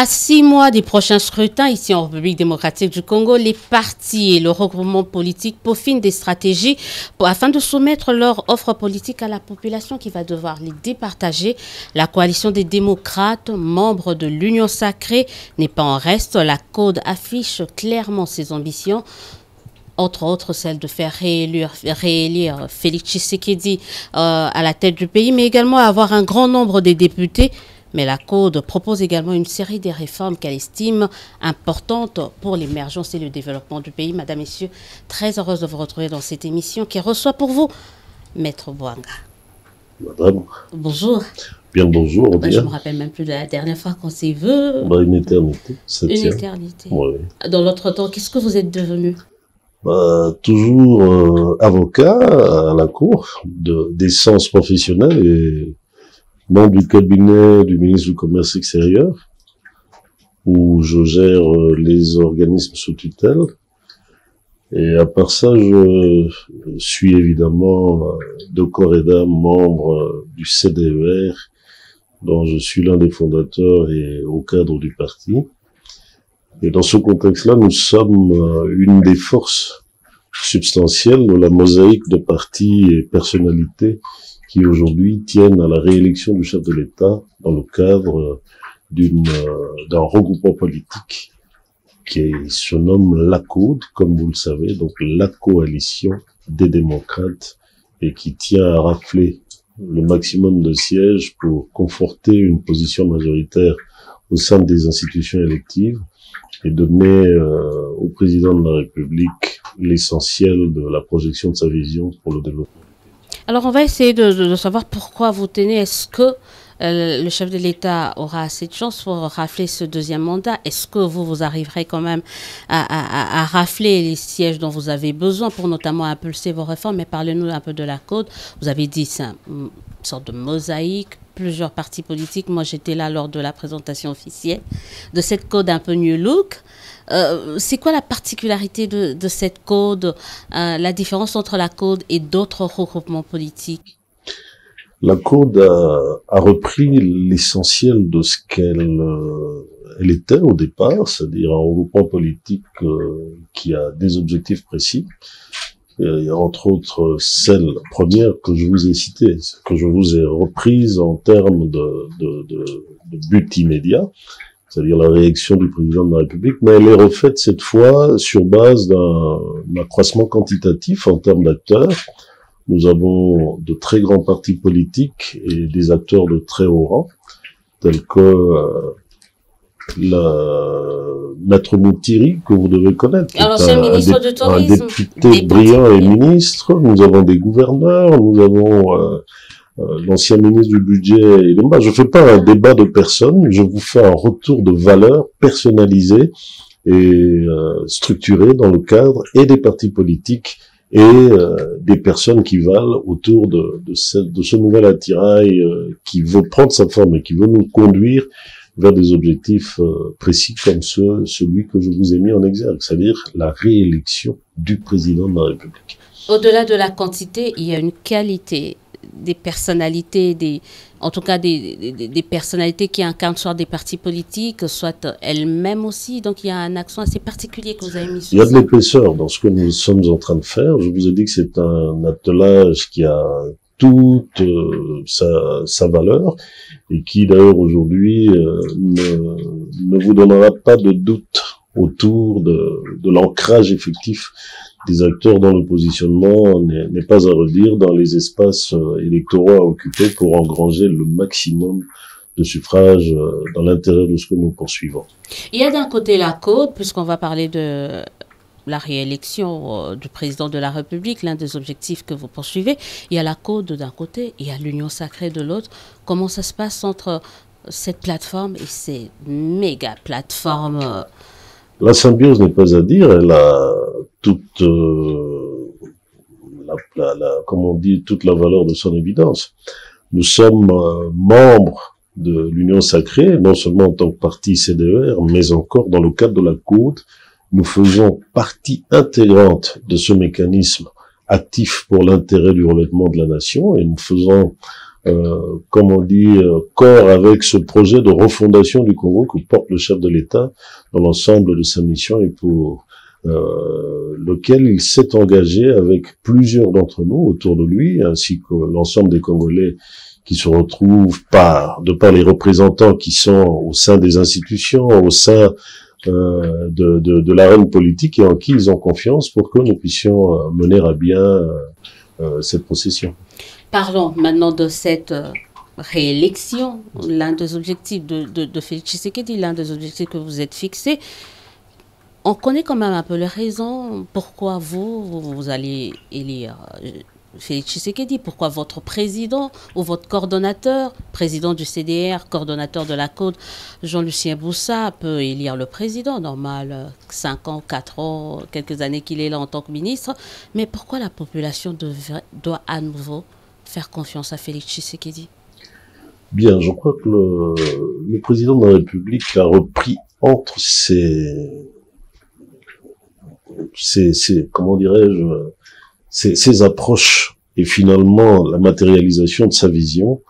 À 6 mois des prochains scrutins ici en République démocratique du Congo, les partis et le regroupement politique peaufinent des stratégies afin de soumettre leur offre politique à la population qui va devoir les départager. La coalition des démocrates, membres de l'Union sacrée, n'est pas en reste. La CODE affiche clairement ses ambitions. Entre autres, celle de faire réélire Félix Tshisekedi à la tête du pays, mais également avoir un grand nombre de députés. Mais la CODE propose également une série de réformes qu'elle estime importantes pour l'émergence et le développement du pays. Madame, Messieurs, très heureuse de vous retrouver dans cette émission qui reçoit pour vous Maître Bouanga. Madame. Bonjour. Bien le bonjour. Je ne me rappelle même plus de la dernière fois qu'on s'est vu. Une éternité. Une éternité. Oui. Dans l'autre temps, qu'est-ce que vous êtes devenu? Toujours avocat à la cour d'essence professionnelle et membre du cabinet du ministre du Commerce extérieur, où je gère les organismes sous tutelle. Et à part ça, je suis évidemment de corps et d'âme membre du CDER, dont je suis l'un des fondateurs et au cadre du parti. Et dans ce contexte-là, nous sommes une des forces substantielles de la mosaïque de partis et personnalités qui aujourd'hui tiennent à la réélection du chef de l'État dans le cadre d'un regroupement politique qui se nomme la CODE, comme vous le savez, donc la coalition des démocrates, et qui tient à rafler le maximum de sièges pour conforter une position majoritaire au sein des institutions électives et donner au président de la République l'essentiel de la projection de sa vision pour le développement. Alors, on va essayer de savoir pourquoi vous tenez. Est-ce que le chef de l'État aura assez de chance pour rafler ce deuxième mandat? Est-ce que vous arriverez quand même à rafler les sièges dont vous avez besoin pour notamment impulser vos réformes? Mais parlez-nous un peu de la CODE. Vous avez dit c'est une sorte de mosaïque, plusieurs partis politiques. Moi, j'étais là lors de la présentation officielle de cette CODE un peu new look. C'est quoi la particularité de cette CODE, la différence entre la CODE et d'autres regroupements politiques? La CODE a repris l'essentiel de ce qu'elle était au départ, c'est-à-dire un regroupement politique qui a des objectifs précis, et entre autres celle première que je vous ai citée, que je vous ai reprise en termes de but immédiat, c'est-à-dire la réélection du président de la République, mais elle est refaite cette fois sur base d'un accroissement quantitatif en termes d'acteurs. Nous avons de très grands partis politiques et des acteurs de très haut rang, tels que Maître Moutiri, que vous devez connaître, un député brillant et ministre. Nous avons des gouverneurs, nous avons l'ancien ministre du budget et je ne fais pas un débat de personnes, je vous fais un retour de valeurs personnalisées et structurées dans le cadre et des partis politiques et des personnes qui valent autour de ce nouvel attirail qui veut prendre sa forme et qui veut nous conduire vers des objectifs précis comme celui que je vous ai mis en exergue, c'est-à-dire la réélection du président de la République. Au-delà de la quantité, il y a une qualité des personnalités, en tout cas des personnalités qui incarnent soit des partis politiques, soit elles-mêmes aussi. Donc il y a un accent assez particulier que vous avez mis sur ça. Il y a de l'épaisseur dans ce que nous sommes en train de faire. Je vous ai dit que c'est un attelage qui a toute sa valeur et qui d'ailleurs aujourd'hui ne vous donnera pas de doute autour de l'ancrage effectif des acteurs dont le positionnement n'est pas à redire dans les espaces électoraux à occuper pour engranger le maximum de suffrages dans l'intérêt de ce que nous poursuivons. Il y a d'un côté la CODE, puisqu'on va parler de la réélection du président de la République, l'un des objectifs que vous poursuivez. Il y a la CODE d'un côté, il y a l'Union sacrée de l'autre. Comment ça se passe entre cette plateforme et ces méga plateformes? La symbiose n'est pas à dire, elle a toute, comme on dit, toute la valeur de son évidence. Nous sommes membres de l'Union sacrée, non seulement en tant que parti CDER, mais encore dans le cadre de la CODE. Nous faisons partie intégrante de ce mécanisme actif pour l'intérêt du relèvement de la nation et nous faisons comme on dit, corps avec ce projet de refondation du Congo que porte le chef de l'État dans l'ensemble de sa mission et pour lequel il s'est engagé avec plusieurs d'entre nous autour de lui, ainsi que l'ensemble des Congolais qui se retrouvent de par les représentants qui sont au sein des institutions, au sein de l'arène politique et en qui ils ont confiance pour que nous puissions mener à bien cette procession. Parlons maintenant de cette réélection, l'un des objectifs de Félix Tshisekedi, l'un des objectifs que vous êtes fixés. On connaît quand même un peu les raisons pourquoi vous allez élire Félix Tshisekedi, pourquoi votre président ou votre coordonnateur, président du CDR, coordonnateur de la Côte, Jean-Lucien Boussa, peut élire le président, normal, 5 ans, 4 ans, quelques années qu'il est là en tant que ministre. Mais pourquoi la population doit à nouveau faire confiance à Félix Tshisekedi? Bien, je crois que le président de la République a repris entre comment dirais-je, ses approches et finalement la matérialisation de sa vision,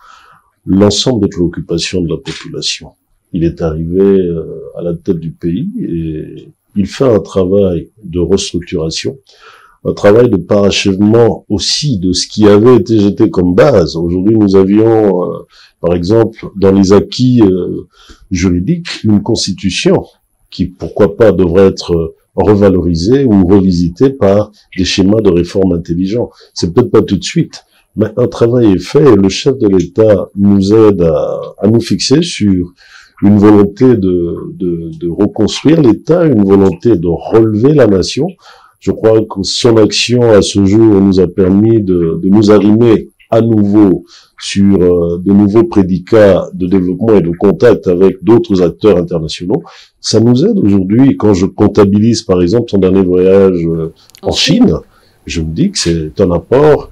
l'ensemble des préoccupations de la population. Il est arrivé à la tête du pays et il fait un travail de restructuration, un travail de parachèvement aussi de ce qui avait été jeté comme base. Aujourd'hui, nous avions, par exemple, dans les acquis juridiques, une constitution qui, pourquoi pas, devrait être revalorisé ou revisité par des schémas de réforme intelligents. C'est peut-être pas tout de suite, mais un travail est fait et le chef de l'État nous aide à nous fixer sur une volonté de reconstruire l'État, une volonté de relever la nation. Je crois que son action à ce jour nous a permis de nous arrimer à nouveau sur de nouveaux prédicats de développement et de contact avec d'autres acteurs internationaux. Ça nous aide aujourd'hui. Quand je comptabilise, par exemple, son dernier voyage en Chine, je me dis que c'est un apport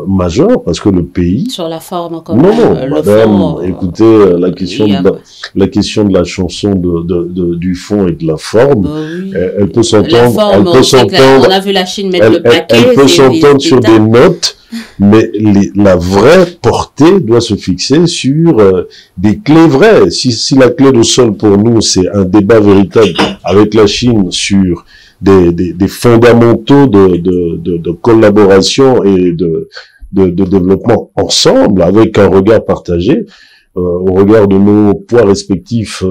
majeur parce que le pays... Sur la forme, quand même. Non, madame, fond, écoutez, la question de la chanson du fond et de la forme, oui. Elle peut s'entendre... On a vu la Chine mettre le paquet. Elle peut s'entendre sur des notes, mais la vraie portée doit se fixer sur des clés vraies. Si la clé de sol pour nous, c'est un débat véritable avec la Chine sur des fondamentaux de collaboration et de développement ensemble, avec un regard partagé, au regard de nos poids respectifs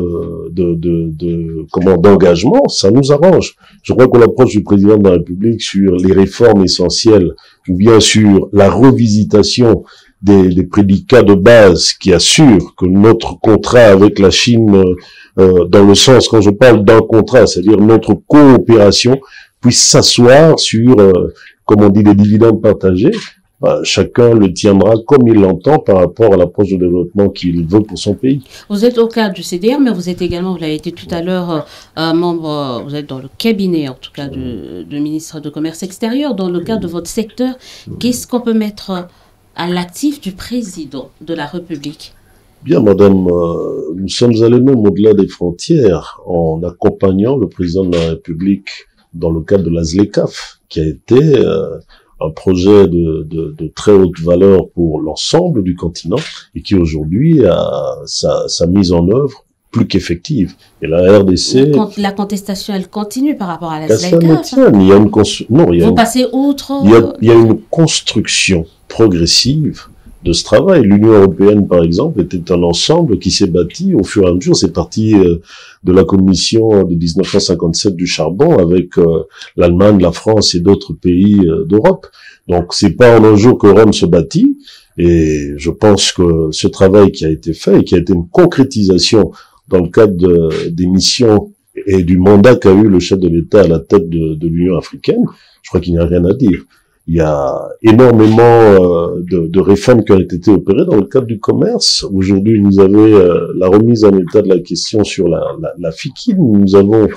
d'engagement, ça nous arrange. Je crois que l'approche du président de la République sur les réformes essentielles, ou bien sur la revisitation des prédicats de base qui assurent que notre contrat avec la Chine, dans le sens, quand je parle d'un contrat, c'est-à-dire notre coopération, puisse s'asseoir sur, comme on dit, des dividendes partagés. Chacun le tiendra comme il l'entend par rapport à l'approche de développement qu'il veut pour son pays. Vous êtes au cadre du CDR, mais vous êtes également, vous l'avez été tout à l'heure, membre, vous êtes dans le cabinet, en tout cas, du ministre de Commerce extérieur. Dans le cadre de votre secteur, qu'est-ce qu'on peut mettre à l'actif du président de la République? Bien, madame, nous sommes allés même au-delà des frontières en accompagnant le président de la République dans le cadre de la ZLECAf, qui a été un projet de très haute valeur pour l'ensemble du continent et qui aujourd'hui a sa mise en œuvre plus qu'effective. Et la RDC... La contestation, elle continue par rapport à la ZLECAf. Il y a une Vous passez outre... Il y a une construction progressive de ce travail. L'Union européenne, par exemple, était un ensemble qui s'est bâti au fur et à mesure. C'est parti de la commission de 1957 du charbon avec l'Allemagne, la France et d'autres pays d'Europe. Donc, c'est pas en un jour que Rome se bâtit. Et je pense que ce travail qui a été fait et qui a été une concrétisation dans le cadre des missions et du mandat qu'a eu le chef de l'État à la tête de l'Union africaine, je crois qu'il n'y a rien à dire. Il y a énormément de réformes qui ont été opérées dans le cadre du commerce. Aujourd'hui, vous avez la remise en état de la question sur la FICIN. Nous avons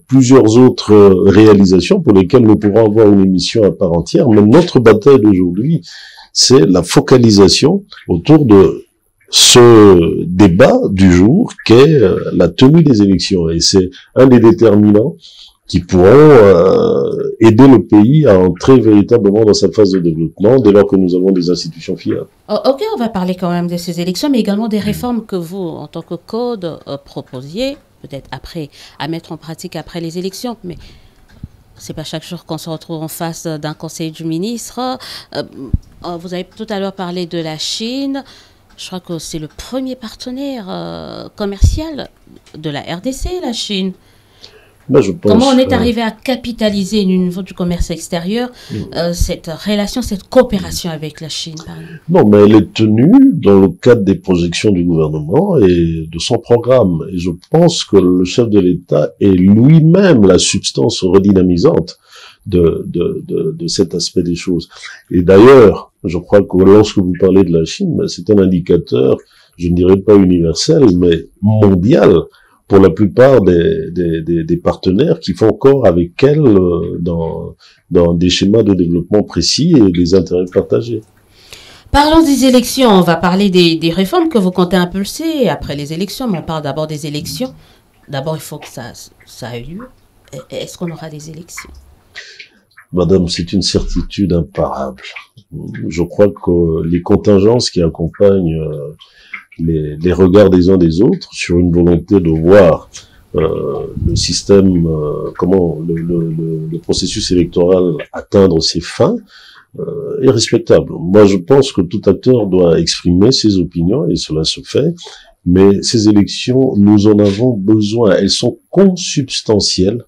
plusieurs autres réalisations pour lesquelles nous pourrons avoir une émission à part entière. Mais notre bataille d'aujourd'hui, c'est la focalisation autour de ce débat du jour qu'est la tenue des élections. Et c'est un des déterminants qui pourront aider le pays à entrer véritablement dans sa phase de développement dès lors que nous avons des institutions fiables. Oh, ok, on va parler quand même de ces élections, mais également des réformes que vous, en tant que code, proposiez, peut-être après, à mettre en pratique après les élections, mais c'est pas chaque jour qu'on se retrouve en face d'un conseil du ministre. Vous avez tout à l'heure parlé de la Chine. Je crois que c'est le premier partenaire commercial de la RDC, la Chine. Ben, je pense, comment on est arrivé à capitaliser au niveau du commerce extérieur cette relation, cette coopération avec la Chine, par exemple? Non, mais elle est tenue dans le cadre des projections du gouvernement et de son programme. Et je pense que le chef de l'État est lui-même la substance redynamisante de cet aspect des choses. Et d'ailleurs, je crois que lorsque vous parlez de la Chine, ben, c'est un indicateur, je ne dirais pas universel, mais mondial, pour la plupart des partenaires qui font corps avec elle dans des schémas de développement précis et des intérêts partagés. Parlons des élections, on va parler des réformes que vous comptez impulser après les élections, mais on parle d'abord des élections. D'abord, il faut que ça ait lieu. Est-ce qu'on aura des élections? Madame, c'est une certitude imparable. Je crois que les contingences qui accompagnent les regards des uns des autres sur une volonté de voir le système, le processus électoral atteindre ses fins, est respectable. Moi, je pense que tout acteur doit exprimer ses opinions, et cela se fait, mais ces élections, nous en avons besoin. Elles sont consubstantielles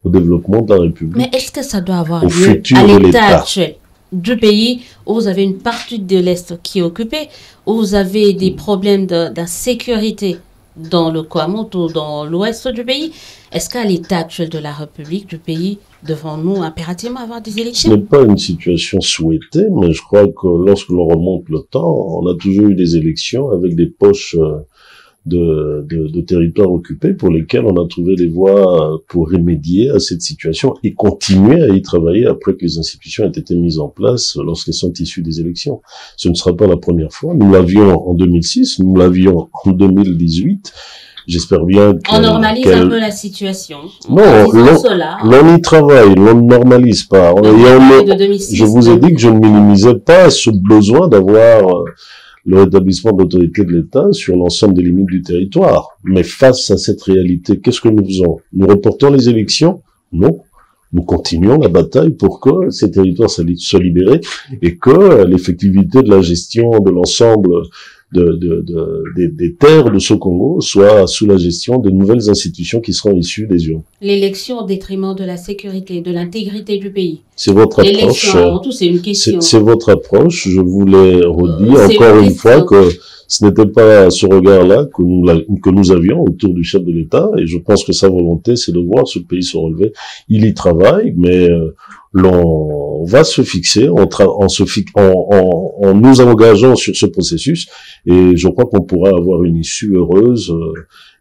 au développement de la République. Mais est-ce que ça doit avoir lieu à l'état actuel du pays, où vous avez une partie de l'Est qui est occupée, où vous avez des problèmes d'insécurité dans le Kwamut ou dans l'ouest du pays? Est-ce qu'à l'état actuel de la République, du pays, devons-nous impérativement avoir des élections? Ce n'est pas une situation souhaitée, mais je crois que lorsque l'on remonte le temps, on a toujours eu des élections avec des poches de territoires occupés pour lesquels on a trouvé des voies pour remédier à cette situation et continuer à y travailler après que les institutions aient été mises en place lorsqu'elles sont issues des élections. Ce ne sera pas la première fois. Nous l'avions en 2006, nous l'avions en 2018. J'espère bien on normalise un peu la situation. Non, l'on y travaille, l'on ne normalise pas. Je vous ai dit que je ne minimisais pas ce besoin d'avoir le rétablissement de l'autorité de l'État sur l'ensemble des limites du territoire. Mais face à cette réalité, qu'est-ce que nous faisons? Nous reportons les élections? Non. Nous continuons la bataille pour que ces territoires soient libérés et que l'effectivité de la gestion de l'ensemble des terres de ce Congo soit sous la gestion de nouvelles institutions qui seront issues des urnes. L'élection au détriment de la sécurité, de l'intégrité du pays. C'est votre approche. L'élection, avant tout, c'est une question. C'est votre approche. Je vous l'ai redit encore une fois que ce n'était pas ce regard-là que nous avions autour du chef de l'État, et je pense que sa volonté, c'est de voir ce pays se relever. Il y travaille, mais l'on va se fixer en nous engageant sur ce processus, et je crois qu'on pourra avoir une issue heureuse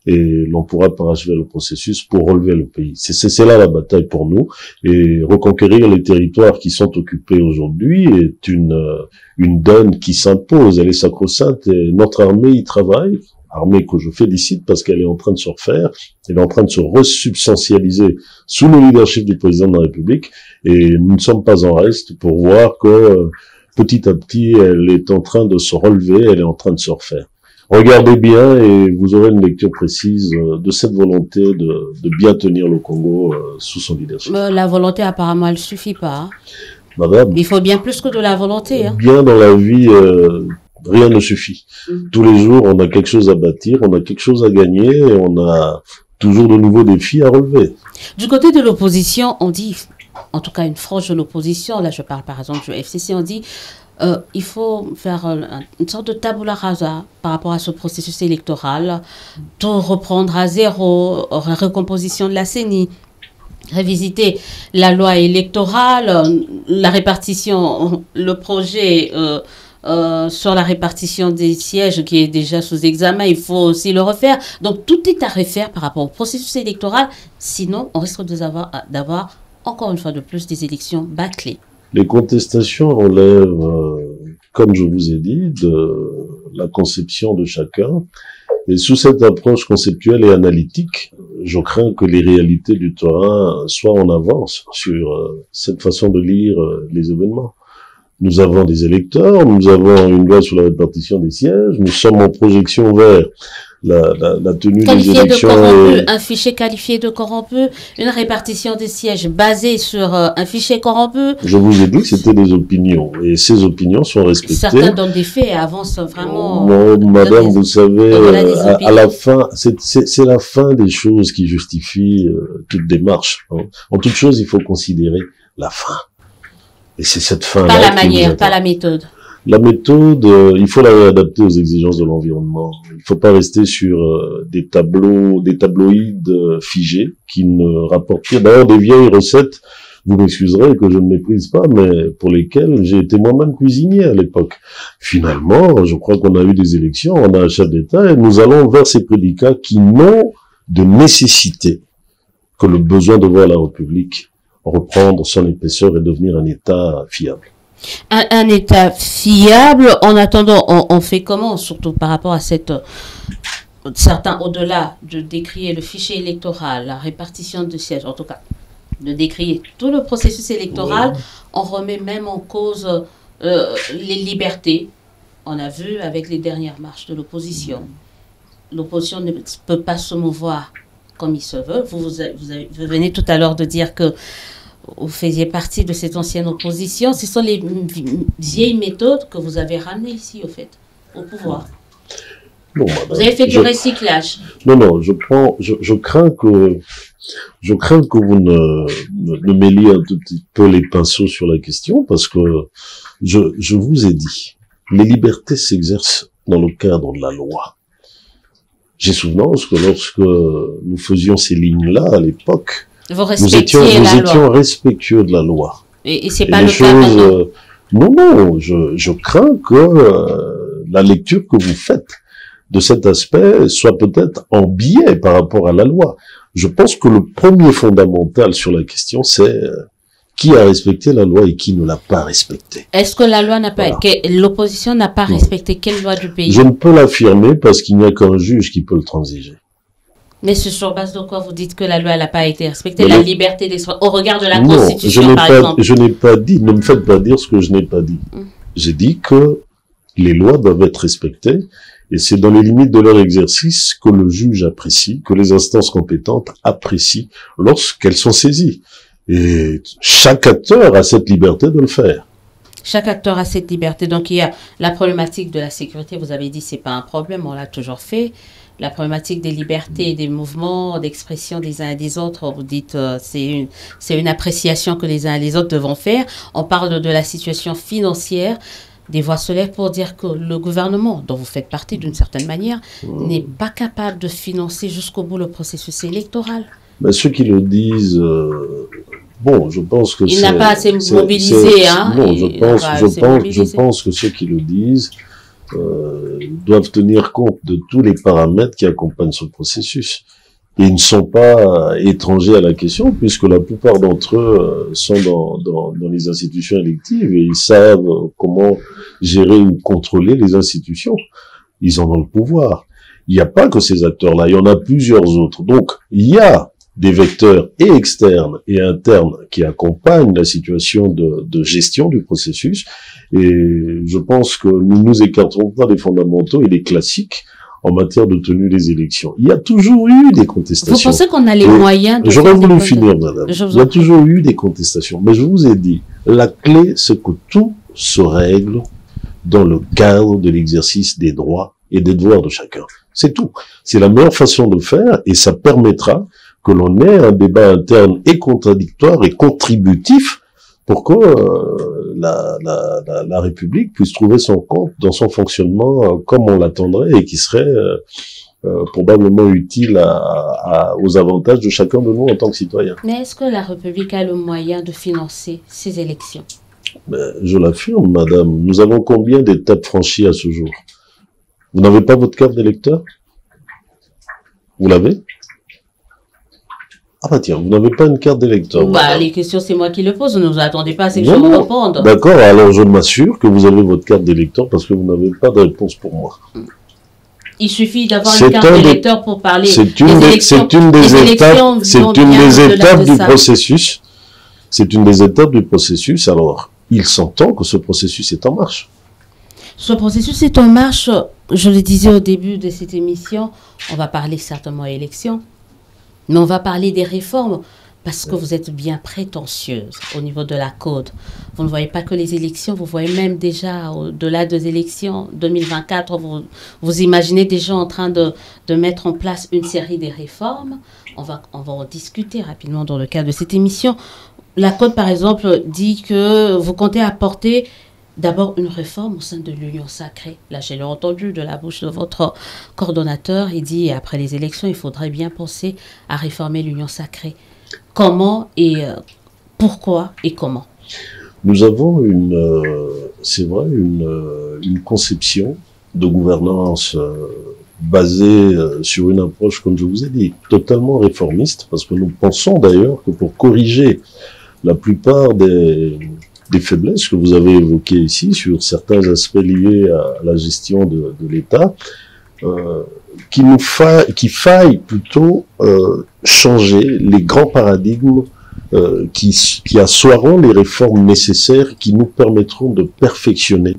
et l'on pourra parachever le processus pour relever le pays. C'est là la bataille pour nous, et reconquérir les territoires qui sont occupés aujourd'hui est une donne qui s'impose, elle est sacro-sainte, et notre armée y travaille, armée que je félicite parce qu'elle est en train de se refaire, elle est en train de se resubstantialiser sous le leadership du président de la République, et nous ne sommes pas en reste pour voir que petit à petit, elle est en train de se relever, elle est en train de se refaire. Regardez bien et vous aurez une lecture précise de cette volonté de bien tenir le Congo sous son leadership. La volonté, apparemment, elle suffit pas. Hein. Madame, il faut bien plus que de la volonté. Hein. Bien dans la vie, rien ne suffit. Tous les jours, on a quelque chose à bâtir, on a quelque chose à gagner, et on a toujours de nouveaux défis à relever. Du côté de l'opposition, on dit, en tout cas une frange de l'opposition, là je parle par exemple du FCC, on dit il faut faire une sorte de tabula rasa par rapport à ce processus électoral, tout reprendre à zéro, recomposition de la CENI, révisiter la loi électorale, la répartition, le projet sur la répartition des sièges qui est déjà sous examen, il faut aussi le refaire. Donc tout est à refaire par rapport au processus électoral, sinon on risque d'avoir encore une fois de plus des élections bâclées. Les contestations relèvent, comme je vous ai dit, de la conception de chacun Et sous cette approche conceptuelle et analytique, je crains que les réalités du terrain soient en avance sur cette façon de lire les événements. Nous avons des électeurs, nous avons une loi sur la répartition des sièges, nous sommes en projection vers la tenue des élections. Un fichier qualifié de corrompu, une répartition des sièges basée sur un fichier corrompu. Je vous ai dit que c'était des opinions, et ces opinions sont respectées. Certains donnent des faits et avancent vraiment. Non, madame, vous savez, à la fin, c'est la fin des choses qui justifie toute démarche. Hein. En toute chose, il faut considérer la fin. Et c'est cette fin-là. Pas la manière, pas la méthode. La méthode, il faut la réadapter aux exigences de l'environnement. Il ne faut pas rester sur des tabloïds figés qui ne rapportent rien. D'ailleurs, des vieilles recettes, vous m'excuserez que je ne méprise pas, mais pour lesquelles j'ai été moi-même cuisinier à l'époque. Finalement, je crois qu'on a eu des élections, on a un chef d'État et nous allons vers ces prédicats qui n'ont de nécessité que le besoin de voir la République reprendre son épaisseur et devenir un État fiable. Un État fiable, en attendant, on fait comment, surtout par rapport à certains, au-delà de décrier le fichier électoral, la répartition de sièges, en tout cas, de décrier tout le processus électoral, on remet même en cause les libertés. On a vu avec les dernières marches de l'opposition. L'opposition ne peut pas se mouvoir comme il se veut. Vous venez tout à l'heure de dire que vous faisiez partie de cette ancienne opposition. Ce sont les vieilles méthodes que vous avez ramenées ici, au fait, au pouvoir. Non, madame, vous avez fait du recyclage. Non, je crains que vous ne mêliez un tout petit peu les pinceaux sur la question, parce que je vous ai dit, les libertés s'exercent dans le cadre de la loi. J'ai souvenance que lorsque nous faisions ces lignes-là, à l'époque, nous étions respectueux de la loi. Et c'est pas le cas maintenant. Non, je crains que la lecture que vous faites de cet aspect soit peut-être en biais par rapport à la loi. Je pense que le premier fondamental sur la question, c'est qui a respecté la loi et qui ne l'a pas respectée. Est-ce que la loi n'a pas, l'opposition n'a pas respecté quelle loi du pays? Je ne peux l'affirmer parce qu'il n'y a qu'un juge qui peut le transiger. Mais c'est sur base de quoi vous dites que la loi n'a pas été respectée, la liberté d'expression, au regard de la Constitution, par exemple? Je n'ai pas dit, ne me faites pas dire ce que je n'ai pas dit. J'ai dit que les lois doivent être respectées et c'est dans les limites de leur exercice que le juge apprécie, que les instances compétentes apprécient lorsqu'elles sont saisies. Et chaque acteur a cette liberté de le faire. Chaque acteur a cette liberté. Donc il y a la problématique de la sécurité, vous avez dit c'est pas un problème, on l'a toujours fait. La problématique des libertés, des mouvements, d'expression des uns et des autres, vous dites c'est une appréciation que les uns et les autres devront faire. On parle de la situation financière, des voix se lèvent pour dire que le gouvernement, dont vous faites partie d'une certaine manière, n'est pas capable de financer jusqu'au bout le processus électoral. Mais ceux qui le disent, bon, je pense que il n'a pas assez mobilisé, hein. Non, je pense que ceux qui le disent doivent tenir compte de tous les paramètres qui accompagnent ce processus. Et ils ne sont pas étrangers à la question, puisque la plupart d'entre eux sont dans les institutions électives et ils savent comment gérer ou contrôler les institutions. Ils en ont le pouvoir. Il n'y a pas que ces acteurs-là, il y en a plusieurs autres. Donc, il y a des vecteurs et externes et internes qui accompagnent la situation de gestion du processus. Et je pense que nous ne nous écarterons pas des fondamentaux et des classiques en matière de tenue des élections. Il y a toujours eu des contestations. Vous pensez qu'on a les moyens de... J'aurais voulu finir, madame. Il y a toujours eu des contestations. Mais je vous ai dit, la clé, c'est que tout se règle dans le cadre de l'exercice des droits et des devoirs de chacun. C'est tout. C'est la meilleure façon de faire et ça permettra que l'on ait un débat interne et contradictoire et contributif pour que la République puisse trouver son compte dans son fonctionnement comme on l'attendrait et qui serait probablement utile aux avantages de chacun de nous en tant que citoyens. Mais est-ce que la République a le moyen de financer ces élections? Je l'affirme, madame. Nous avons combien d'étapes franchies à ce jour? Vous n'avez pas votre carte d'électeur? Vous l'avez? Ah bah tiens, vous n'avez pas une carte d'électeur. Bah, les questions, c'est moi qui le pose. Ne vous attendez pas à ce que je vous réponde. D'accord, alors je m'assure que vous avez votre carte d'électeur parce que vous n'avez pas de réponse pour moi. Il suffit d'avoir une carte d'électeur pour parler. C'est une des étapes du processus. C'est une des étapes du processus. Alors, il s'entend que ce processus est en marche. Ce processus est en marche. Je le disais au début de cette émission, on va parler certainement élections, mais on va parler des réformes. Parce que vous êtes bien prétentieuse au niveau de la Côte. Vous ne voyez pas que les élections, vous voyez même déjà au-delà des élections 2024, vous imaginez déjà en train de mettre en place une série de réformes. On va en discuter rapidement dans le cadre de cette émission. La Côte, par exemple, dit que vous comptez apporter d'abord une réforme au sein de l'Union sacrée. Là, j'ai entendu de la bouche de votre coordonnateur. Il dit, après les élections, il faudrait bien penser à réformer l'Union sacrée. Comment et pourquoi et comment? Nous avons c'est vrai, une conception de gouvernance basée sur une approche, comme je vous ai dit, totalement réformiste, parce que nous pensons d'ailleurs que pour corriger la plupart des faiblesses que vous avez évoquées ici sur certains aspects liés à la gestion de l'État, qu'il faille plutôt changer les grands paradigmes qui assoiront les réformes nécessaires qui nous permettront de perfectionner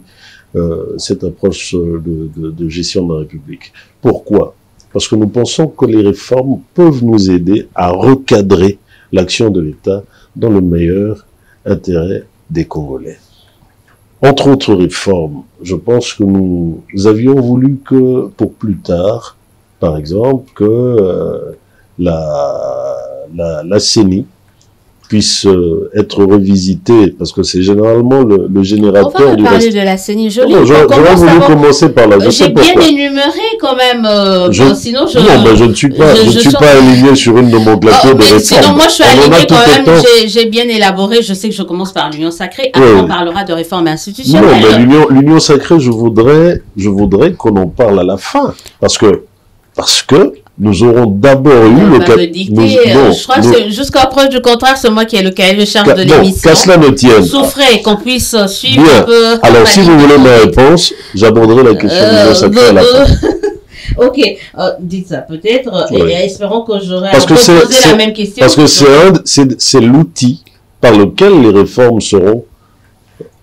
cette approche de gestion de la République. Pourquoi? Parce que nous pensons que les réformes peuvent nous aider à recadrer l'action de l'État dans le meilleur intérêt des Congolais. Entre autres réformes, je pense que nous avions voulu que, pour plus tard, par exemple, que la CENI puisse être revisitée, parce que c'est généralement le générateur du reste. On va parler de la CENI. J'aurais voulu commencer par là. J'ai bien énuméré quand même. Sinon, je ne suis pas aligné sur une nomenclature de réforme. Sinon, moi, je suis aligné quand même. J'ai bien élaboré. Je sais que je commence par l'Union sacrée. Après, on parlera de réforme institutionnelle. Non, mais l'Union sacrée, je voudrais qu'on en parle à la fin. Parce que nous aurons d'abord eu je crois que jusqu'à preuve du contraire, c'est moi qui ai le cahier de charge de l'émission. Qu'à cela ne tienne. Souffrez, qu'on puisse suivre un peu. Alors, si vous voulez ma réponse, j'aborderai la question de l'Union sacrée à la fin. Ok, dites ça peut-être, et espérons que j'aurai posé la même question. Parce que c'est l'outil par lequel les réformes seront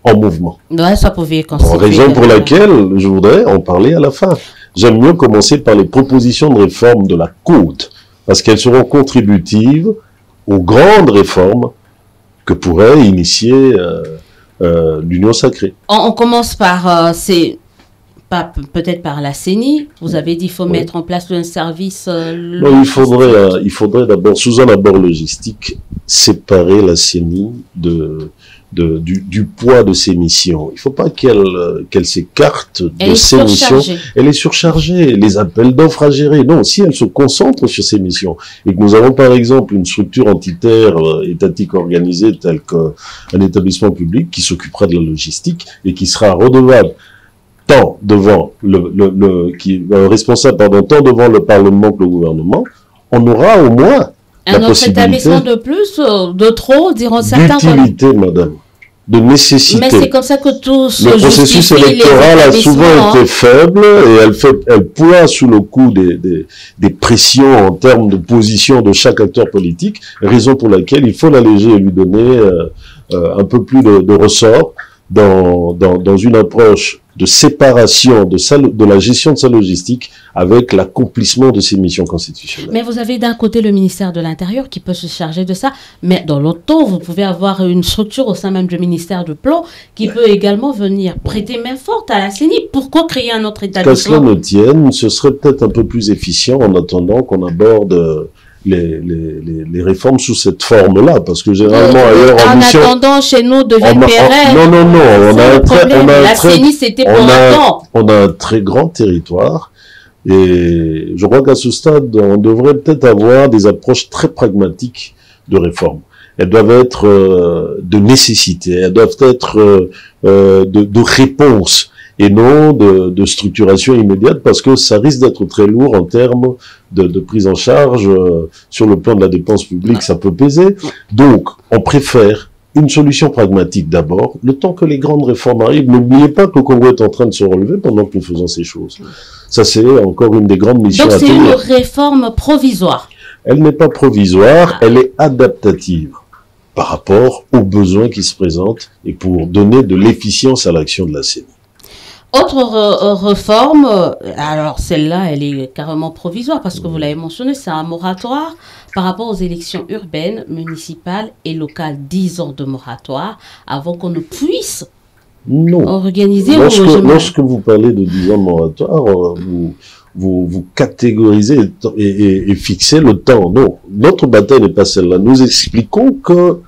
en mouvement. Ouais, ça pouvait constituer. Raison pour laquelle je voudrais en parler à la fin. J'aime mieux commencer par les propositions de réforme de la Côte, parce qu'elles seront contributives aux grandes réformes que pourrait initier l'Union sacrée. On commence par, peut-être par la CENI. Vous avez dit qu'il faut mettre en place un service. Non, il faudrait d'abord, sous un abord logistique, séparer la CENI du poids de ses missions. Il ne faut pas qu'elle s'écarte de ses missions. Elle est surchargée. Les appels d'offres à gérer. Non, si elle se concentre sur ses missions et que nous avons par exemple une structure entitaire étatique organisée telle qu'un établissement public qui s'occupera de la logistique et qui sera redevable tant devant responsable tant devant le Parlement que le gouvernement, on aura au moins un autre établissement de plus, de trop, diront certains. D'utilité, madame. De nécessité. Mais c'est comme ça que tout se Le processus électoral a souvent été faible et elle ploie sous le coup des pressions en termes de position de chaque acteur politique, raison pour laquelle il faut l'alléger et lui donner un peu plus de ressort dans une approche de séparation de la gestion de sa logistique avec l'accomplissement de ses missions constitutionnelles. Mais vous avez d'un côté le ministère de l'Intérieur qui peut se charger de ça, mais dans l'autre temps, vous pouvez avoir une structure au sein même du ministère du Plan qui peut également venir prêter main forte à la CENI. Pourquoi créer un autre établissement? Qu'à cela ne tienne, ce serait peut-être un peu plus efficient en attendant qu'on aborde les réformes sous cette forme-là, parce que généralement ailleurs en attendant chez nous deviennent pérennes. On a un très grand territoire et je crois qu'à ce stade on devrait peut-être avoir des approches très pragmatiques de réforme. Elles doivent être de nécessité, elles doivent être de réponse et non de structuration immédiate, parce que ça risque d'être très lourd en termes de prise en charge sur le plan de la dépense publique, ça peut peser. Donc, on préfère une solution pragmatique d'abord, le temps que les grandes réformes arrivent. N'oubliez pas que le Congo est en train de se relever pendant que nous faisons ces choses. Ça, c'est encore une des grandes missions à tenir. Donc, c'est une réforme provisoire. Elle n'est pas provisoire, elle est adaptative par rapport aux besoins qui se présentent et pour donner de l'efficience à l'action de la CENI. Autre réforme, alors celle-là, elle est carrément provisoire parce que vous l'avez mentionné, c'est un moratoire par rapport aux élections urbaines, municipales et locales. 10 ans de moratoire avant qu'on ne puisse organiser. Lorsque vous parlez de 10 ans de moratoire, vous catégorisez et fixez le temps. Non, notre bataille n'est pas celle-là. Nous expliquons que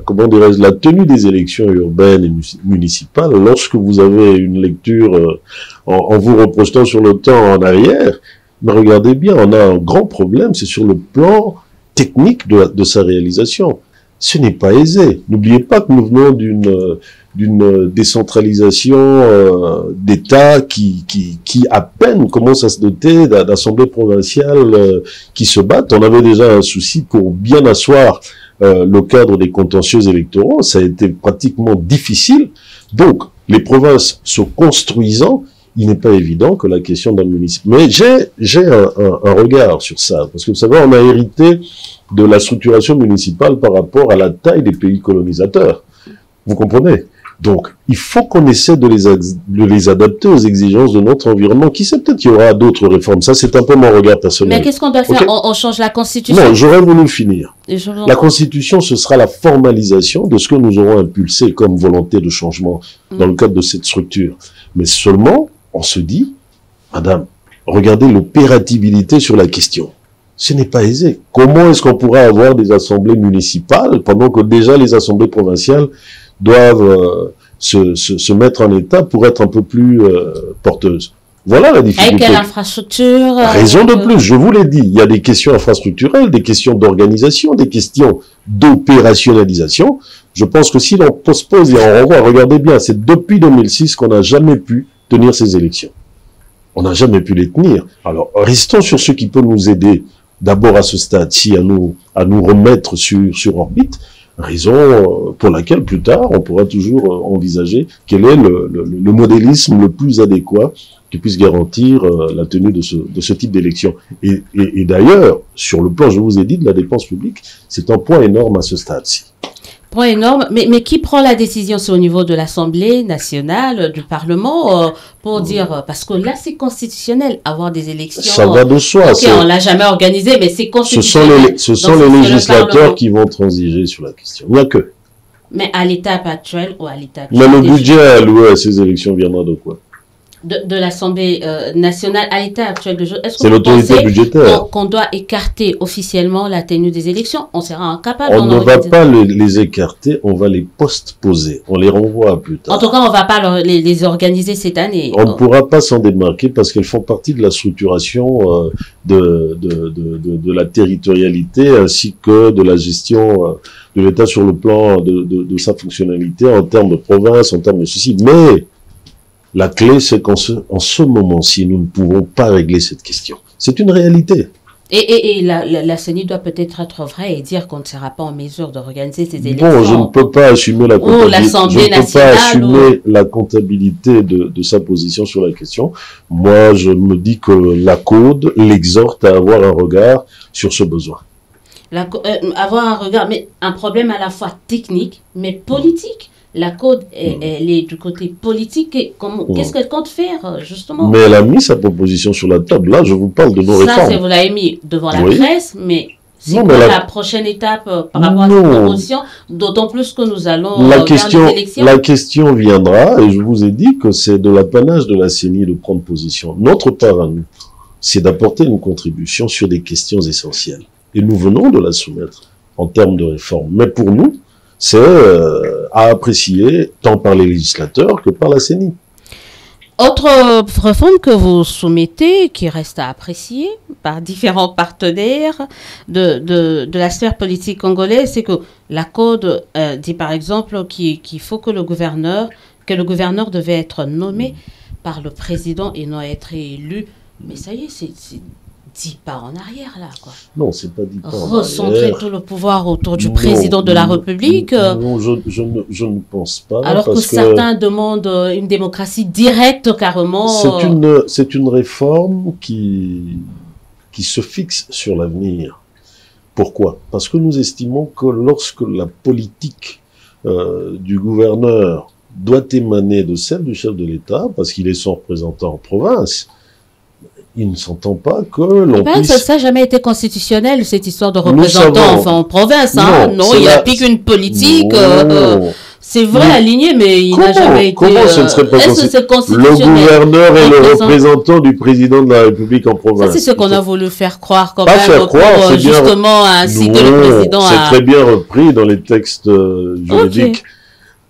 comment dirais-je, la tenue des élections urbaines et municipales, lorsque vous avez une lecture en vous reprojetant sur le temps en arrière, mais regardez bien, on a un grand problème, c'est sur le plan technique de sa réalisation. Ce n'est pas aisé. N'oubliez pas que nous venons d'une décentralisation d'État qui à peine commence à se doter d'assemblées provinciales qui se battent. On avait déjà un souci pour bien asseoir le cadre des contentieux électoraux. Ça a été pratiquement difficile. Donc, les provinces se construisant, il n'est pas évident que la question d'un municipal... Mais j'ai un regard sur ça, parce que vous savez, on a hérité de la structuration municipale par rapport à la taille des pays colonisateurs. Vous comprenez? Donc, il faut qu'on essaie de les adapter aux exigences de notre environnement. Qui sait, peut-être qu'il y aura d'autres réformes. Ça, c'est un peu mon regard personnel. Mais qu'est-ce qu'on doit faire? Okay. On change la Constitution? Non, j'aurais voulu finir. La Constitution, ce sera la formalisation de ce que nous aurons impulsé comme volonté de changement dans le cadre de cette structure. Mais seulement, on se dit, madame, regardez l'opératibilité sur la question. Ce n'est pas aisé. Comment est-ce qu'on pourra avoir des assemblées municipales pendant que déjà les assemblées provinciales doivent se mettre en état pour être un peu plus porteuses? Voilà la difficulté. Avec quelle infrastructure Raison de plus, je vous l'ai dit, il y a des questions infrastructurelles, des questions d'organisation, des questions d'opérationnalisation. Je pense que si l'on postpose et on renvoie, regardez bien, c'est depuis 2006 qu'on n'a jamais pu tenir ces élections. On n'a jamais pu les tenir. Alors, restons sur ce qui peut nous aider, d'abord à ce stade-ci, à nous remettre sur orbite, raison pour laquelle, plus tard, on pourra toujours envisager quel est le modélisme le plus adéquat qui puisse garantir la tenue de ce type d'élection. Et d'ailleurs, sur le plan, je vous ai dit, de la dépense publique, c'est un point énorme à ce stade-ci. Point énorme, mais qui prend la décision? C'est au niveau de l'Assemblée nationale, du Parlement, pour dire, parce que là c'est constitutionnel, avoir des élections. Ça va de soi. Ok, on l'a jamais organisé, mais c'est constitutionnel. Ce sont les législateurs qui vont transiger sur la question. Il n'y a que. Mais à l'étape actuelle ou à l'étape. Mais le budget alloué à ces élections viendra de quoi? De l'Assemblée nationale à l'état actuel de jeu. Est-ce que c'est l'autorité budgétaire qu'on doit écarter officiellement la tenue des élections? On sera incapable. On ne va pas les écarter, on va les postposer. On les renvoie à plus tard. En tout cas, on ne va pas les organiser cette année. On ne pourra pas s'en démarquer parce qu'elles font partie de la structuration de la territorialité ainsi que de la gestion de l'État sur le plan de sa fonctionnalité en termes de province, en termes de ceci. Mais la clé, c'est qu'en ce moment-ci, nous ne pouvons pas régler cette question. C'est une réalité. Et la CENI doit peut-être être vraie et dire qu'on ne sera pas en mesure d'organiser ces élections. Bon, je ne peux pas assumer la comptabilité de sa position sur la question. Moi, je me dis que la Code l'exhorte à avoir un regard sur ce besoin. Avoir un regard, mais un problème à la fois technique, mais politique. La Code, elle est du côté politique. Qu'est-ce qu'elle compte faire, justement? Mais elle a mis sa proposition sur la table. Là, je vous parle de nos réformes. Ça, vous l'avez mis devant la presse, mais c'est quoi la prochaine étape par rapport à cette proposition? D'autant plus que nous allons vers les élections. La question viendra, et je vous ai dit que c'est de l'apanage de la CENI de prendre position. Notre part à nous, c'est d'apporter une contribution sur des questions essentielles. Et nous venons de la soumettre en termes de réforme. Mais pour nous, c'est à apprécier tant par les législateurs que par la CENI. Autre réforme que vous soumettez, qui reste à apprécier par différents partenaires de la sphère politique congolaise, c'est que la Code dit par exemple qu'il faut que le gouverneur devait être nommé par le président et non être élu. Mais ça y est, c'est 10 pas en arrière, là, quoi. Non, c'est pas 10 pas en Recentrer arrière. tout le pouvoir autour du président de la République. Non, je ne pense pas. Alors que certains demandent une démocratie directe, carrément. C'est une réforme qui se fixe sur l'avenir. Pourquoi? Parce que nous estimons que lorsque la politique du gouverneur doit émaner de celle du chef de l'État, parce qu'il est son représentant en province, il ne s'entend pas que l'on puisse... Ça n'a jamais été constitutionnel, cette histoire de représentant en province. Hein? Non, il applique une politique... c'est vrai, aligné, mais il n'a jamais été... Comment ce ne serait pas constitutionnel? Le gouverneur est le représentant du président de la République en province. Ça, c'est ce qu'on a voulu faire croire quand même. Faire croire, c'est justement à inciter le président à... C'est très bien repris dans les textes juridiques. Okay.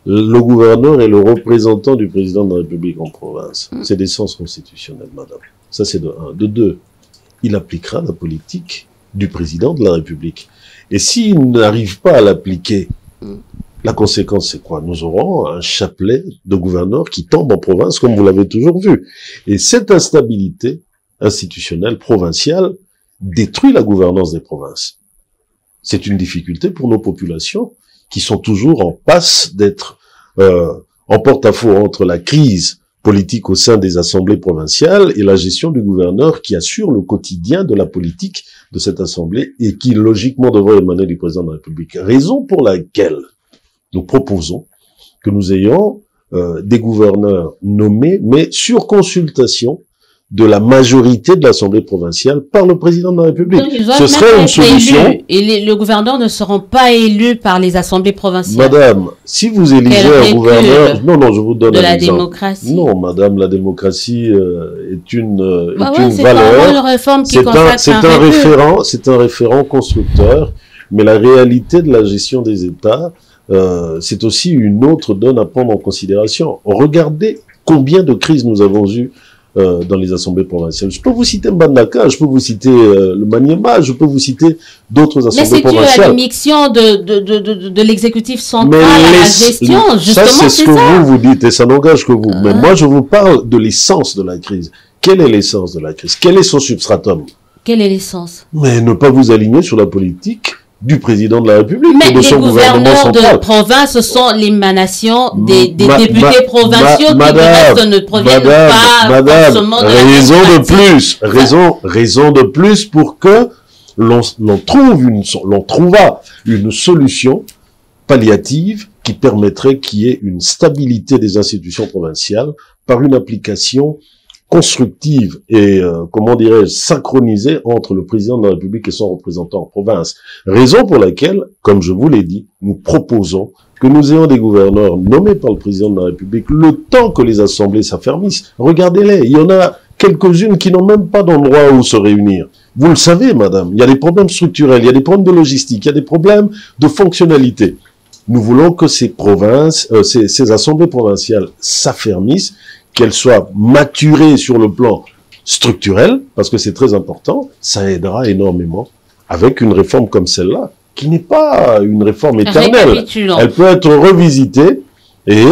Le gouverneur est le représentant du président de la République en province. C'est d'essence constitutionnelle, madame. Ça, c'est de un. De deux, il appliquera la politique du président de la République. Et s'il n'arrive pas à l'appliquer, la conséquence, c'est quoi? Nous aurons un chapelet de gouverneurs qui tombe en province, comme vous l'avez toujours vu. Et cette instabilité institutionnelle provinciale détruit la gouvernance des provinces. C'est une difficulté pour nos populations qui sont toujours en passe d'être en porte-à-faux entre la crise politique au sein des assemblées provinciales et la gestion du gouverneur qui assure le quotidien de la politique de cette assemblée et qui logiquement devrait émaner du président de la République. Raison pour laquelle nous proposons que nous ayons des gouverneurs nommés, mais sur consultation de la majorité de l'Assemblée provinciale par le président de la République. Donc, ce serait une solution. Et le gouverneur ne seront pas élus par les assemblées provinciales. Madame, si vous élisez un gouverneur... Non, je vous donne un exemple. De la démocratie. Non, madame, la démocratie est une valeur. C'est un référent constructeur, mais la réalité de la gestion des États, c'est aussi une autre donne à prendre en considération. Regardez combien de crises nous avons eues dans les assemblées provinciales. Je peux vous citer Mbandaka, je peux vous citer le Maniema, je peux vous citer d'autres assemblées provinciales. Mais c'est dû à l'admission de l'exécutif central à la gestion, justement, c'est ce que vous dites, et ça n'engage que vous. Mais moi, je vous parle de l'essence de la crise. Quelle est l'essence de la crise? Quel est son substratum? Quelle est l'essence? Mais ne pas vous aligner sur la politique du président de la République et de son gouvernement central. Les gouverneurs de province sont l'émanation des députés provinciaux qui ne proviennent pas forcément de la raison de plus pour que l'on trouva une solution palliative qui permettrait qu'il y ait une stabilité des institutions provinciales par une application constructive et, comment dirais-je, synchronisée entre le président de la République et son représentant en province. Raison pour laquelle, comme je vous l'ai dit, nous proposons que nous ayons des gouverneurs nommés par le président de la République le temps que les assemblées s'affermissent. Regardez-les, il y en a quelques-unes qui n'ont même pas d'endroit où se réunir. Vous le savez, madame, il y a des problèmes structurels, il y a des problèmes de logistique, il y a des problèmes de fonctionnalité. Nous voulons que ces provinces, ces assemblées provinciales s'affermissent, qu'elle soit maturée sur le plan structurel, parce que c'est très important, ça aidera énormément avec une réforme comme celle-là, qui n'est pas une réforme éternelle. Elle peut être revisitée et...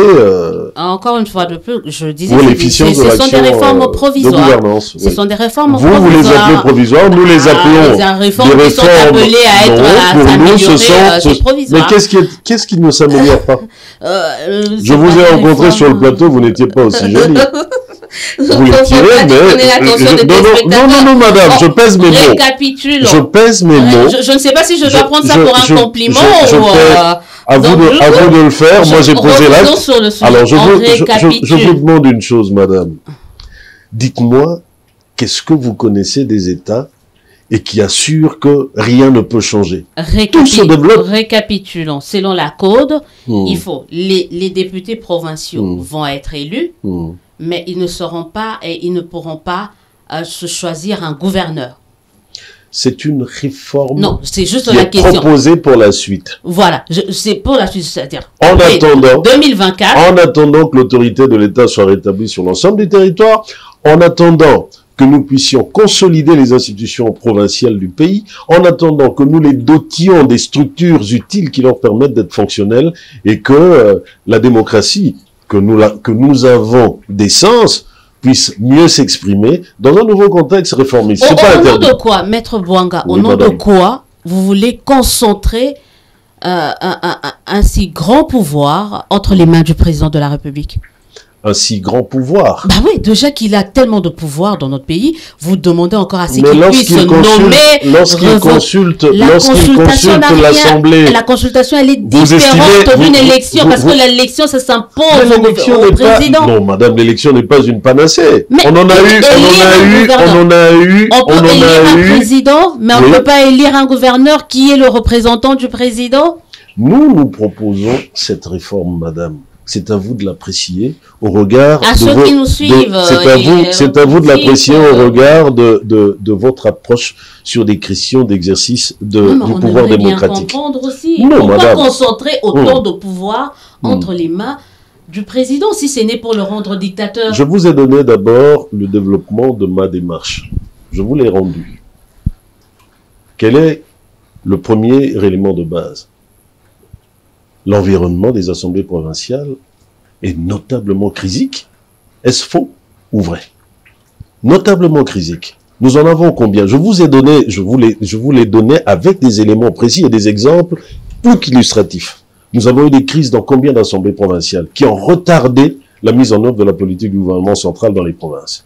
Encore une fois de plus, je disais que ce sont des réformes provisoires. Ce sont des réformes provisoires. Vous les appelez provisoires, nous les appelons des réformes qui sont appelées à être à s'améliorer provisoires. Mais qu'est-ce qui ne s'améliore pas? Je vous ai rencontré sur le plateau, vous n'étiez pas aussi jolie. Vous les tirez, mais... Non, madame, je pèse mes mots. Je pèse mes mots. Je ne sais pas si je dois prendre ça pour un compliment ou... À vous de le faire. Moi, j'ai posé l'acte. Alors, je vous demande une chose, madame. Dites-moi, qu'est-ce que vous connaissez des États et qui assurent que rien ne peut changer? Tout se développe. Récapitulons. Selon la Code, il faut les députés provinciaux vont être élus, mais ils ne seront pas et ils ne pourront pas se choisir un gouverneur. C'est une réforme c'est juste la question. Proposée pour la suite. Voilà, c'est pour la suite, c'est-à-dire en attendant 2024. En attendant que l'autorité de l'État soit rétablie sur l'ensemble du territoire, en attendant que nous puissions consolider les institutions provinciales du pays, en attendant que nous les dotions des structures utiles qui leur permettent d'être fonctionnelles et que la démocratie que nous avons d'essence puisse mieux s'exprimer dans un nouveau contexte réformiste. C'est pas Au nom interdit. de quoi, Maître Bouanga, Oui, au nom de madame. quoi vous voulez concentrer un si grand pouvoir entre les mains du président de la République? Un si grand pouvoir. Bah oui, déjà qu'il a tellement de pouvoir dans notre pays, vous demandez encore à ce Mais qu'il puisse nommer, lorsqu'il consulte n'a rien- l'Assemblée, la consultation, elle est vous différente estimez- d'une vous- élection, vous- parce vous- que l'élection, ça s'impose mais l'élection au n'est pas, président. non, madame, l'élection n'est pas une panacée. Mais On en a eu, On peut élire un président, mais on ne Oui. peut pas élire un gouverneur qui est le représentant du président. Nous proposons cette réforme, madame. C'est à vous de l'apprécier au regard À de ceux vos- qui nous suivent, c'est à vous de l'apprécier au politique, regard de votre approche sur des questions d'exercice Non, du mais on pouvoir devrait bien démocratique. comprendre aussi. Non, Pourquoi madame. concentrer autant de pouvoir entre les mains du président si c'est né pour le rendre dictateur? Je vous ai donné d'abord le développement de ma démarche. Je vous l'ai rendu. Quel est le premier élément de base? L'environnement des assemblées provinciales est notablement crisique. Est-ce faux ou vrai? Notablement crisique. Nous en avons combien? Je vous l'ai donné avec des éléments précis et des exemples plus qu'illustratifs. Nous avons eu des crises dans combien d'assemblées provinciales qui ont retardé la mise en œuvre de la politique du gouvernement central dans les provinces?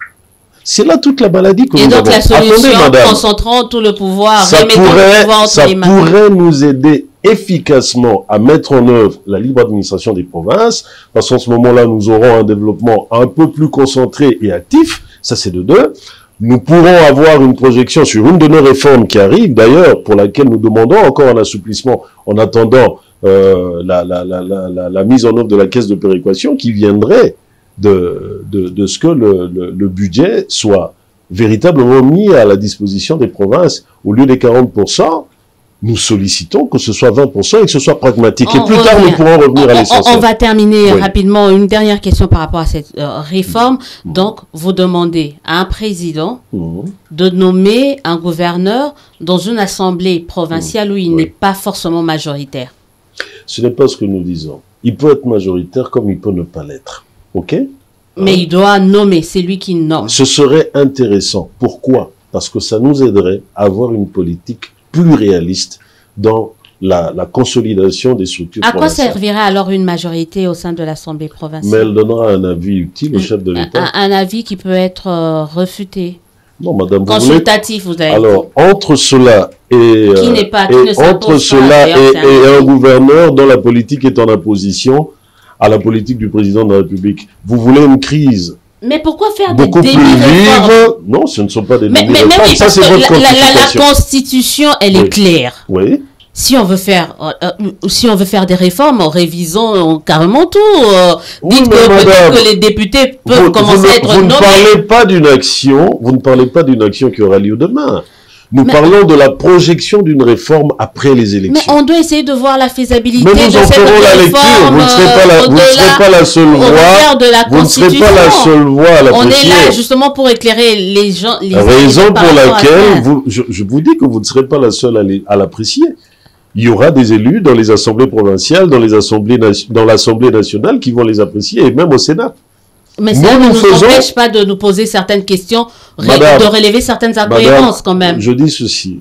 C'est là toute la maladie que Et nous donc avons. la solution, Attendez, madame. concentrant tout le pouvoir, Ça remettant le pouvoir entre les mains. pourrait nous aider efficacement à mettre en œuvre la libre administration des provinces, parce qu'en ce moment-là, nous aurons un développement un peu plus concentré et actif, ça c'est de deux. Nous pourrons avoir une projection sur une de nos réformes qui arrive, d'ailleurs, pour laquelle nous demandons encore un assouplissement en attendant la mise en œuvre de la caisse de péréquation qui viendrait de ce que le budget soit véritablement mis à la disposition des provinces. Au lieu des 40%, nous sollicitons que ce soit 20% et que ce soit pragmatique. Et plus tard, nous pourrons revenir à l'essentiel. On va terminer Oui. rapidement. Une dernière question par rapport à cette réforme. Donc, vous demandez à un président de nommer un gouverneur dans une assemblée provinciale où il Oui. n'est pas forcément majoritaire. Ce n'est pas ce que nous disons. Il peut être majoritaire comme il peut ne pas l'être. OK? Mais il doit nommer, c'est lui qui nomme. Ce serait intéressant. Pourquoi? Parce que ça nous aiderait à avoir une politique plus réaliste dans la consolidation des structures À quoi provinciales. servirait alors une majorité au sein de l'Assemblée Mais provinciale? elle donnera un avis utile au chef de l'État. Un avis qui peut être refuté. Non, madame, vous voulez... Consultatif, vous avez Alors, dit. entre cela et, Qui n'est pas- qui ne s'impose entre pas, cela d'ailleurs, c'est et un un gouverneur dont la politique est en opposition à la politique du président de la République, vous voulez une crise Mais pourquoi faire des beaucoup plus demi-réformes? vive? Non, ce ne sont pas des Mais demi-réformes. oui, Ça, parce c'est que votre la constitution. Constitution, elle est Oui. claire. Oui. Si on veut faire des réformes, révisons carrément tout. Oui, Dites mais que madame, peut-être que les députés peuvent commencer à être vous ne nommés. parlez pas d'une action, vous ne parlez pas d'une action qui aura lieu demain. Nous parlons de la projection d'une réforme après les Mais élections. on doit essayer de voir la faisabilité Mais de nous en cette ferons la lecture. réforme. Vous ne serez pas la seule au regard voix. de la Vous ne serez pas la Constitution. seule voix à On est l'apprécier. là justement pour éclairer les gens. Les Raison par pour rapport à laquelle ça. je vous dis que vous ne serez pas la seule à l'apprécier. Il y aura des élus dans les assemblées provinciales, dans l'Assemblée nationale qui vont les apprécier, et même au Sénat. Mais ça Nous, ne nous nous faisons- empêche pas de nous poser certaines questions, Madame, de relever certaines incohérences quand même. Je dis ceci.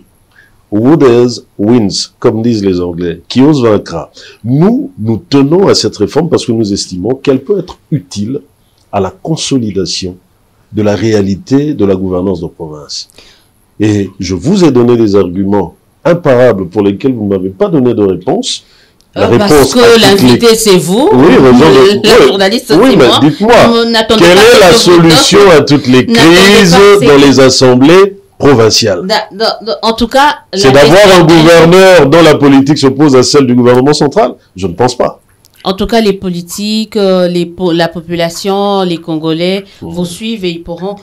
Who dares wins, comme disent les Anglais. Qui ose vaincra. Nous tenons à cette réforme parce que nous estimons qu'elle peut être utile à la consolidation de la réalité de la gouvernance de province. Et je vous ai donné des arguments imparables pour lesquels vous ne m'avez pas donné de réponse. La Parce réponse à que toutes l'invité les- c'est vous, Oui, la journaliste c'est oui, mais moi. dites-moi, N'attendez quelle pas est que la je vous donne- solution à toutes les N'attendez crises pas, dans c'est- les assemblées provinciales? En tout cas, C'est d'avoir un gouverneur dont la politique s'oppose à celle du gouvernement central? Je ne pense pas. En tout cas, les politiques, la population, les Congolais vous suivent et ils pourront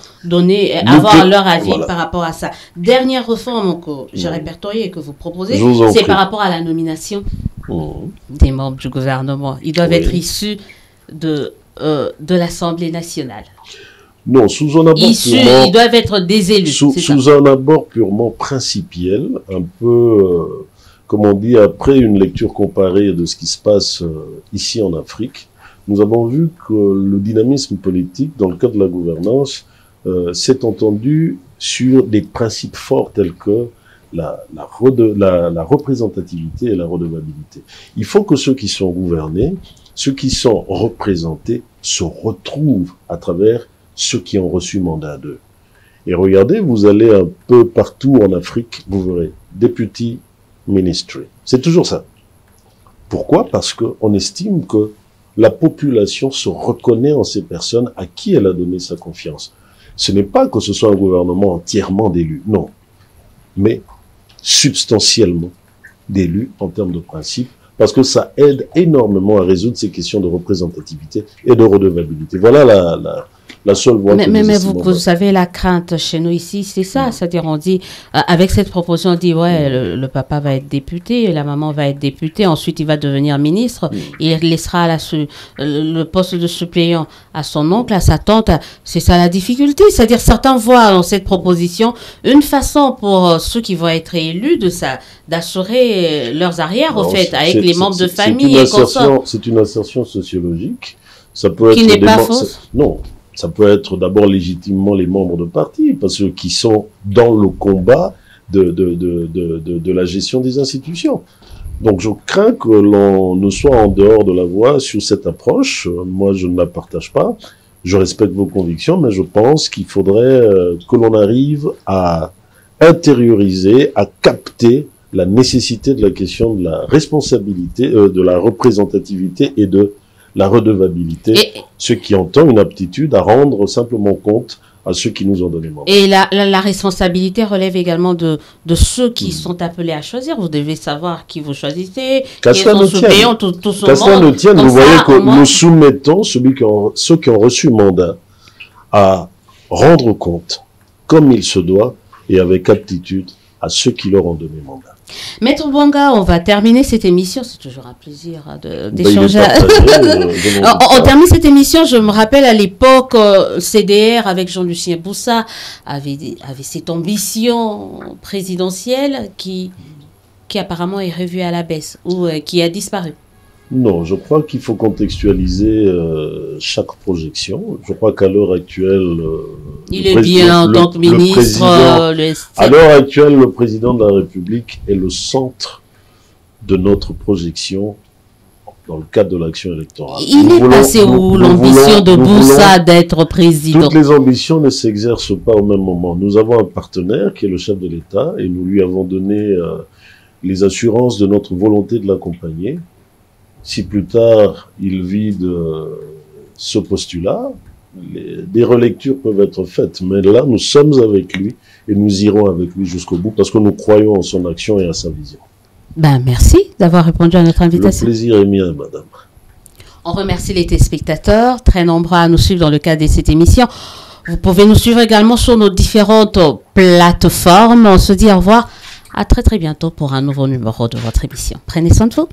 avoir leur avis voilà. par rapport à ça. Dernière réforme que j'ai répertoriée et que vous proposez, Je vous en c'est prie. par rapport à la nomination des membres du gouvernement. Ils doivent Oui. être issus de l'Assemblée nationale. Non, sous un abord Ils doivent être des élus. c'est ça. sous un abord purement principiel, un peu, comme on dit, après une lecture comparée de ce qui se passe ici en Afrique, nous avons vu que le dynamisme politique, dans le cadre de la gouvernance, s'est entendu sur des principes forts tels que la représentativité et la redevabilité. Il faut que ceux qui sont gouvernés, ceux qui sont représentés, se retrouvent à travers ceux qui ont reçu mandat d'eux. Et regardez, vous allez un peu partout en Afrique, vous verrez, Deputy Ministry. C'est toujours ça. Pourquoi? Parce qu'on estime que la population se reconnaît en ces personnes à qui elle a donné sa confiance. Ce n'est pas que ce soit un gouvernement entièrement d'élus, non. Mais substantiellement d'élus en termes de principe, parce que ça aide énormément à résoudre ces questions de représentativité et de redevabilité. Voilà la seule voie que mais vous savez, la crainte chez nous ici, c'est ça. C'est-à-dire, on dit, avec cette proposition, on dit, ouais, le papa va être député, la maman va être députée, ensuite il va devenir ministre, il laissera le poste de suppléant à son oncle, à sa tante. C'est ça la difficulté. C'est-à-dire, certains voient dans cette proposition une façon pour ceux qui vont être élus d'assurer leurs arrières, au fait, avec les membres de famille et consorts. C'est une assertion sociologique. Ça peut être qui n'est pas fausse. Non. Ça peut être d'abord légitimement les membres de parti, parce que qui sont dans le combat de la gestion des institutions. Donc je crains que l'on ne soit en dehors de la voie sur cette approche. Moi, je ne la partage pas. Je respecte vos convictions, mais je pense qu'il faudrait que l'on arrive à intérioriser, à capter la nécessité de la question de la responsabilité, de la représentativité et de la redevabilité, ce qui entend une aptitude à rendre simplement compte à ceux qui nous ont donné mandat. Et la responsabilité relève également de ceux qui sont appelés à choisir. Vous devez savoir qui vous choisissez, qu'à cela ne tienne, vous voyez que nous soumettons ceux qui ont reçu mandat à rendre compte, comme il se doit, et avec aptitude, à ceux qui leur ont donné mandat. Maître Bouanga, on va terminer cette émission. C'est toujours un plaisir d'échanger. On termine cette émission. Je me rappelle à l'époque, CDR avec Jean-Lucien Boussa avait cette ambition présidentielle qui apparemment est revue à la baisse ou qui a disparu. Non, je crois qu'il faut contextualiser chaque projection. Je crois qu'à l'heure actuelle... il est bien en tant que ministre. À l'heure actuelle, le président de la République est le centre de notre projection dans le cadre de l'action électorale. Il est passé où l'ambition de Boussa d'être président? Toutes les ambitions ne s'exercent pas au même moment. Nous avons un partenaire qui est le chef de l'État et nous lui avons donné les assurances de notre volonté de l'accompagner. Si plus tard, il vide ce postulat, des relectures peuvent être faites. Mais là, nous sommes avec lui et nous irons avec lui jusqu'au bout parce que nous croyons en son action et à sa vision. Merci d'avoir répondu à notre invitation. Le plaisir est mien, madame. On remercie les téléspectateurs, très nombreux à nous suivre dans le cadre de cette émission. Vous pouvez nous suivre également sur nos différentes plateformes. On se dit au revoir. À très très bientôt pour un nouveau numéro de votre émission. Prenez soin de vous.